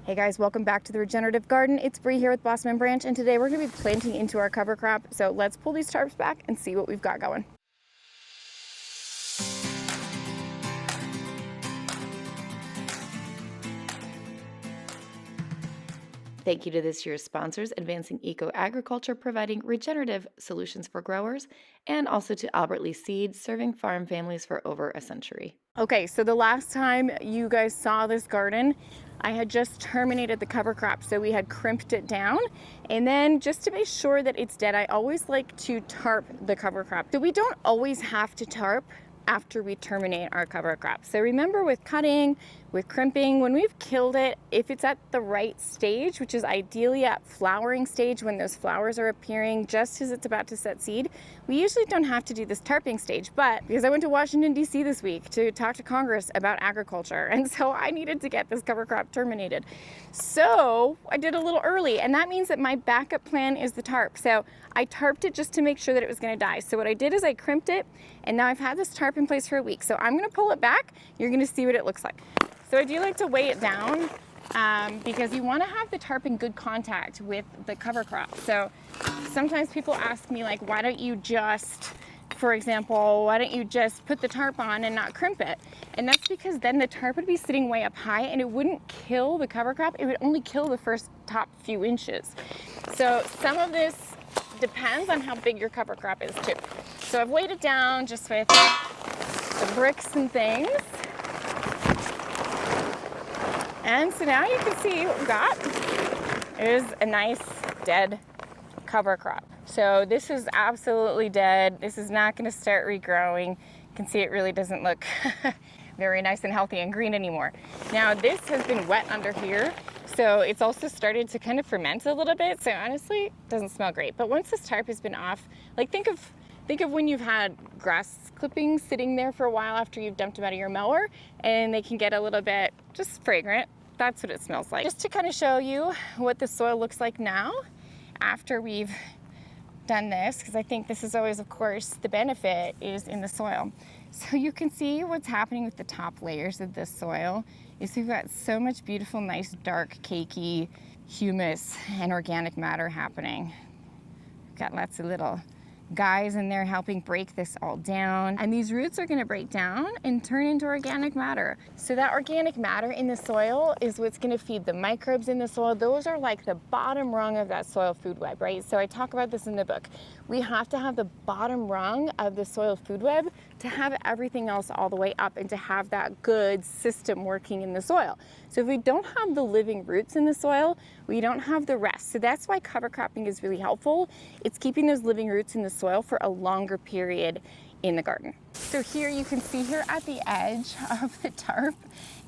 Hey guys, welcome back to the Regenerative Garden. It's Bree here with Bossman Branch, and today we're going to be planting into our cover crop. So let's pull these tarps back and see what we've got going. Thank you to this year's sponsors, Advancing Eco Agriculture, providing regenerative solutions for growers, and also to Albert Lee Seeds, serving farm families for over a century. Okay, so the last time you guys saw this garden, I had just terminated the cover crop, so we had crimped it down, and then just to make sure that it's dead, I always like to tarp the cover crop. So we don't always have to tarp after we terminate our cover crop. So remember, with cutting, with crimping, when we've killed it, if it's at the right stage, which is ideally at flowering stage when those flowers are appearing just as it's about to set seed, we usually don't have to do this tarping stage. But because I went to Washington, D.C. this week to talk to Congress about agriculture, and so I needed to get this cover crop terminated. So I did a little early, and that means that my backup plan is the tarp. So I tarped it just to make sure that it was going to die. So what I did is I crimped it, and now I've had this tarp in place for a week. So I'm going to pull it back. You're going to see what it looks like. So I do like to weigh it down because you want to have the tarp in good contact with the cover crop. So sometimes people ask me, like, why don't you just, for example, why don't you just put the tarp on and not crimp it? And that's because then the tarp would be sitting way up high and it wouldn't kill the cover crop. It would only kill the first top few inches. So some of this depends on how big your cover crop is too. So I've weighed it down just with the bricks and things. And so now you can see what we've got is a nice dead cover crop. So this is absolutely dead. This is not going to start regrowing. You can see it really doesn't look very nice and healthy and green anymore. Now this has been wet under here, so it's also started to kind of ferment a little bit. So honestly, it doesn't smell great. But once this tarp has been off, like think of when you've had grass clippings sitting there for a while after you've dumped them out of your mower, and they can get a little bit just fragrant. That's what it smells like. Just to kind of show you what the soil looks like now after we've done this, because I think this is always, of course, the benefit is in the soil. So you can see what's happening with the top layers of this soil is we've got so much beautiful, nice, dark, cakey humus and organic matter happening. We've got lots of little guys in there helping break this all down, and these roots are going to break down and turn into organic matter. So that organic matter in the soil is what's going to feed the microbes in the soil. Those are like the bottom rung of that soil food web, right? So I talk about this in the book. We have to have the bottom rung of the soil food web to have everything else all the way up and to have that good system working in the soil. So if we don't have the living roots in the soil, we don't have the rest. So that's why cover cropping is really helpful. It's keeping those living roots in the soil for a longer period in the garden. So here you can see here at the edge of the tarp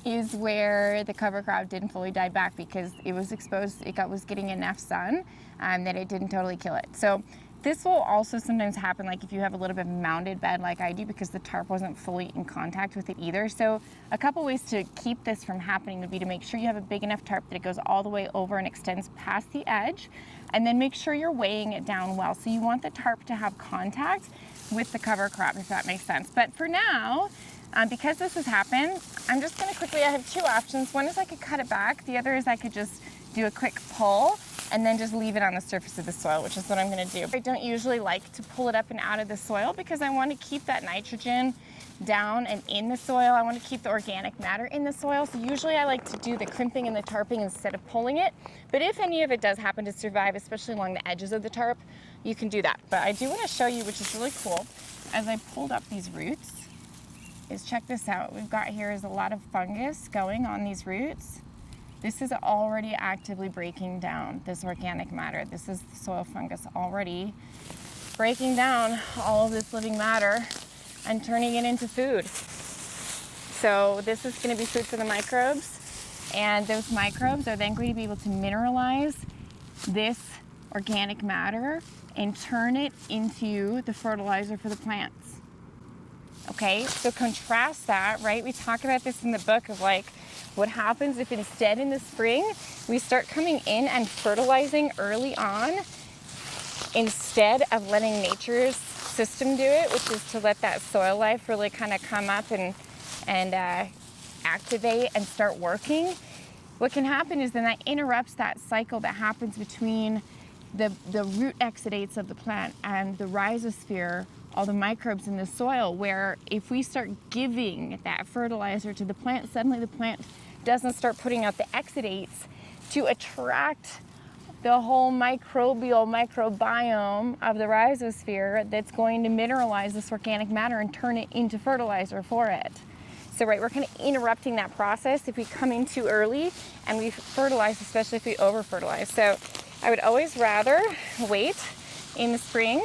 is where the cover crop didn't fully die back because it was exposed, was getting enough sun that it didn't totally kill it. So this will also sometimes happen like if you have a little bit of mounded bed like I do, because the tarp wasn't fully in contact with it either. So a couple ways to keep this from happening would be to make sure you have a big enough tarp that it goes all the way over and extends past the edge, and then make sure you're weighing it down well. So you want the tarp to have contact with the cover crop, if that makes sense. But for now, because this has happened, I'm just going to quickly, I have two options. One is I could cut it back. The other is I could just do a quick pull and then just leave it on the surface of the soil, which is what I'm going to do. I don't usually like to pull it up and out of the soil because I want to keep that nitrogen down and in the soil. I want to keep the organic matter in the soil. So usually I like to do the crimping and the tarping instead of pulling it. But if any of it does happen to survive, especially along the edges of the tarp, you can do that. But I do want to show you, which is really cool, as I pulled up these roots, is check this out. What we've got here is a lot of fungus going on these roots. This is already actively breaking down this organic matter. This is the soil fungus already breaking down all of this living matter and turning it into food. So this is going to be food for the microbes, and those microbes are then going to be able to mineralize this organic matter and turn it into the fertilizer for the plants. Okay, so contrast that, right? We talk about this in the book of like, what happens if instead in the spring we start coming in and fertilizing early on instead of letting nature's system do it, which is to let that soil life really kind of come up and activate and start working. what can happen is then that interrupts that cycle that happens between the root exudates of the plant and the rhizosphere, all the microbes in the soil, where if we start giving that fertilizer to the plant, suddenly the plant doesn't start putting out the exudates to attract the whole microbiome of the rhizosphere that's going to mineralize this organic matter and turn it into fertilizer for it. So right, we're kind of interrupting that process if we come in too early and we fertilize, especially if we over fertilize. So I would always rather wait in the spring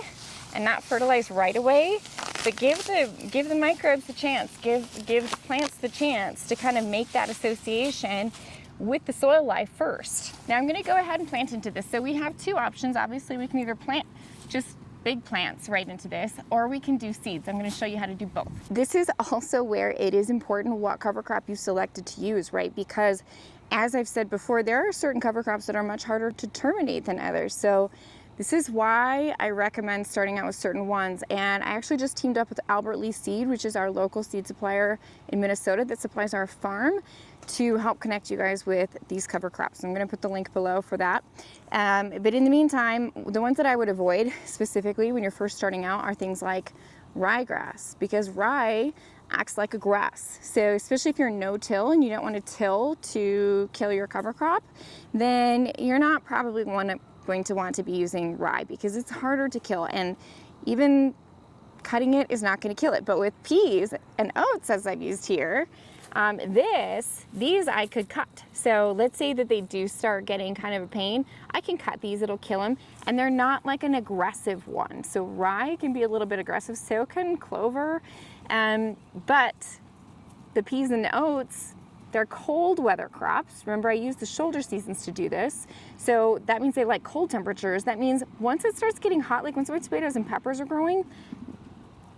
and not fertilize right away, but give the microbes the chance, give the plants the chance to kind of make that association with the soil life first. Now I'm going to go ahead and plant into this. So we have two options. Obviously we can either plant just big plants right into this, or we can do seeds. I'm going to show you how to do both. This is also where it is important what cover crop you selected to use, right? Because as I've said before, there are certain cover crops that are much harder to terminate than others. So this is why I recommend starting out with certain ones. And I actually just teamed up with Albert Lee Seed, which is our local seed supplier in Minnesota that supplies our farm, to help connect you guys with these cover crops. I'm going to put the link below for that. But in the meantime, the ones that I would avoid specifically when you're first starting out are things like ryegrass, because rye acts like a grass. So especially if you're no-till and you don't want to till to kill your cover crop, then you're not probably going to want to be using rye because it's harder to kill, and even cutting it is not going to kill it. But with peas and oats, as I've used here, these I could cut. So let's say that they do start getting kind of a pain, I can cut these, it'll kill them, and they're not like an aggressive one. So rye can be a little bit aggressive, so can clover, but the peas and the oats, they're cold weather crops. Remember, I use the shoulder seasons to do this. So that means they like cold temperatures. That means once it starts getting hot, like when sweet potatoes and peppers are growing,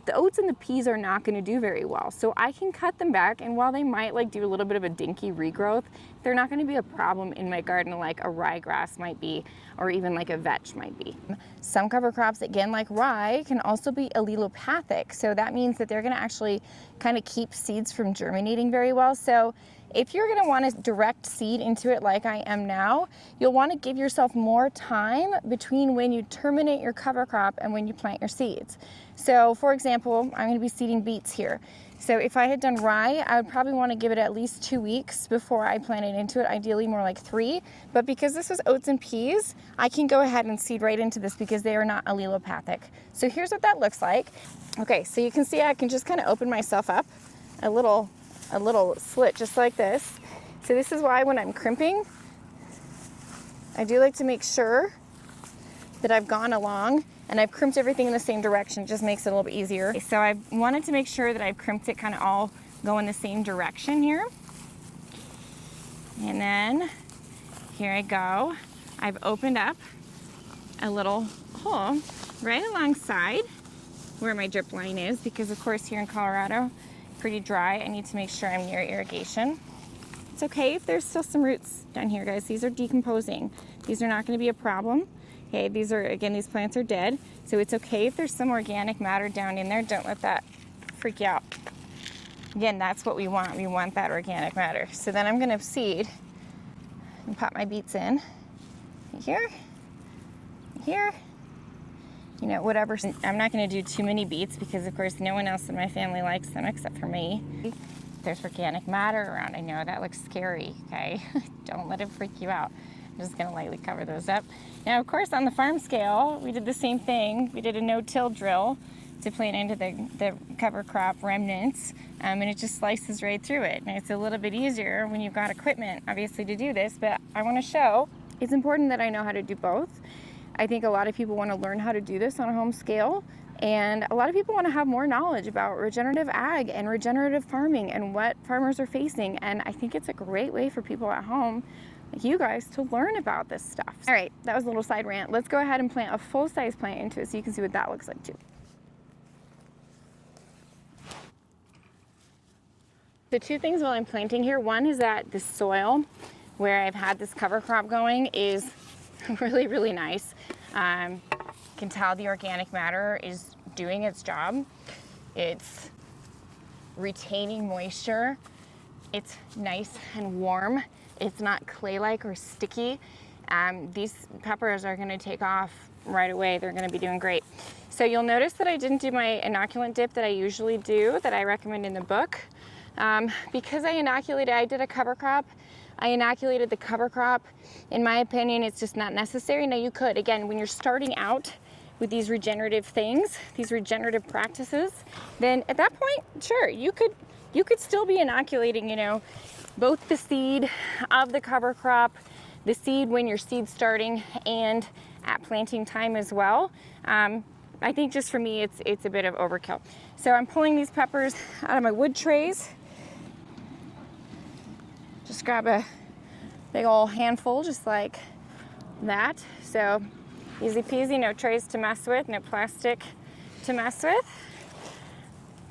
the oats and the peas are not going to do very well. So I can cut them back, and while they might like do a little bit of a dinky regrowth, they're not going to be a problem in my garden like a ryegrass might be, or even like a vetch might be. Some cover crops, again, like rye, can also be allelopathic. So that means that they're going to actually kind of keep seeds from germinating very well. So if you're going to want to direct seed into it like I am now, you'll want to give yourself more time between when you terminate your cover crop and when you plant your seeds. So for example, I'm going to be seeding beets here. So if I had done rye, I would probably want to give it at least 2 weeks before I planted into it, ideally more like 3. But because this was oats and peas, I can go ahead and seed right into this because they are not allelopathic. So here's what that looks like. Okay, so you can see I can just kind of open myself up a little slit just like this. So this is why when I'm crimping, I do like to make sure that I've gone along and I've crimped everything in the same direction. It just makes it a little bit easier. So I wanted to make sure that I've crimped it kind of all go in the same direction here. And then here I go. I've opened up a little hole right alongside where my drip line is, because of course here in Colorado, pretty dry. I need to make sure I'm near irrigation. It's okay if there's still some roots down here, guys. These are decomposing. These are not going to be a problem. Okay, these plants are dead, so it's okay if there's some organic matter down in there. Don't let that freak you out. Again, that's what we want. We want that organic matter. So then I'm going to seed and pop my beets in here, here. You know, whatever. I'm not going to do too many beets because, of course, no one else in my family likes them except for me. There's organic matter around. I know that looks scary, okay? Don't let it freak you out. I'm just going to lightly cover those up. Now, of course, on the farm scale, we did the same thing. We did a no-till drill to plant into the cover crop remnants, and it just slices right through it. And it's a little bit easier when you've got equipment, obviously, to do this, but I want to show it's important that I know how to do both. I think a lot of people want to learn how to do this on a home scale, and a lot of people want to have more knowledge about regenerative ag and regenerative farming and what farmers are facing, and I think it's a great way for people at home, like you guys, to learn about this stuff. All right, that was a little side rant. Let's go ahead and plant a full-size plant into it so you can see what that looks like too. The two things while I'm planting here, one is that the soil where I've had this cover crop going is really, really nice. You can tell the organic matter is doing its job. It's retaining moisture. It's nice and warm. it's not clay-like or sticky, these peppers are gonna take off right away. They're gonna be doing great. So you'll notice that I didn't do my inoculant dip that I usually do, that I recommend in the book. Because I did a cover crop. I inoculated the cover crop. In my opinion, it's just not necessary. Now you could, again, when you're starting out with these regenerative things, these regenerative practices, then at that point, sure, you could still be inoculating, you know, both the seed of the cover crop, the seed when you're seed starting, and at planting time as well. I think just for me, it's a bit of overkill. So I'm pulling these peppers out of my wood trays. Just grab a big old handful, just like that. So easy peasy, no trays to mess with, no plastic to mess with.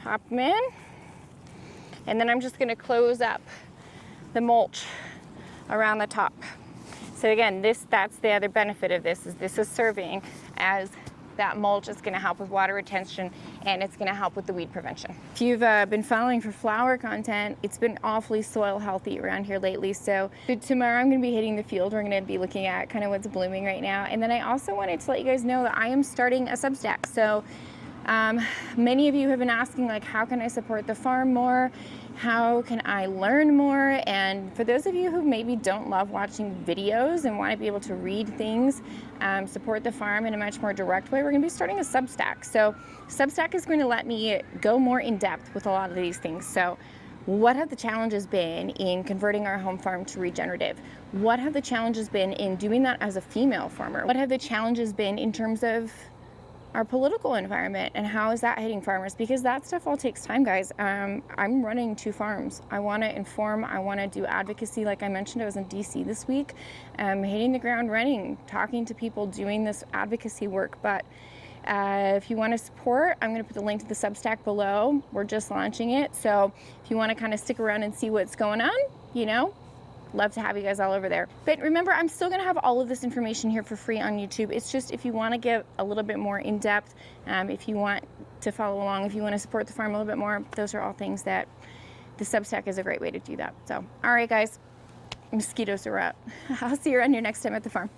Pop them in. And then I'm just gonna close up the mulch around the top. So again, that's the other benefit of this is serving as that mulch. Is gonna help with water retention, and it's gonna help with the weed prevention. If you've been following for flower content, it's been awfully soil healthy around here lately. So tomorrow I'm gonna be hitting the field. We're gonna be looking at kind of what's blooming right now. And then I also wanted to let you guys know that I am starting a Substack. So many of you have been asking, like, how can I support the farm more? How can I learn more? And for those of you who maybe don't love watching videos and want to be able to read things, support the farm in a much more direct way, we're going to be starting a Substack. So Substack is going to let me go more in depth with a lot of these things. So what have the challenges been in converting our home farm to regenerative? What have the challenges been in doing that as a female farmer? What have the challenges been in terms of our political environment, and how is that hitting farmers? Because that stuff all takes time, guys. I'm running 2 farms. I want to inform, I want to do advocacy. Like I mentioned, I was in DC this week, hitting the ground running, talking to people, doing this advocacy work. But if you want to support, I'm going to put the link to the Substack below. We're just launching it. So if you want to kind of stick around and see what's going on, you know, love to have you guys all over there. But remember, I'm still gonna have all of this information here for free on YouTube. It's just if you want to get a little bit more in depth, if you want to follow along, if you want to support the farm a little bit more, those are all things that the Substack is a great way to do that. So, all right, guys, mosquitoes are out. I'll see you around here next time at the farm.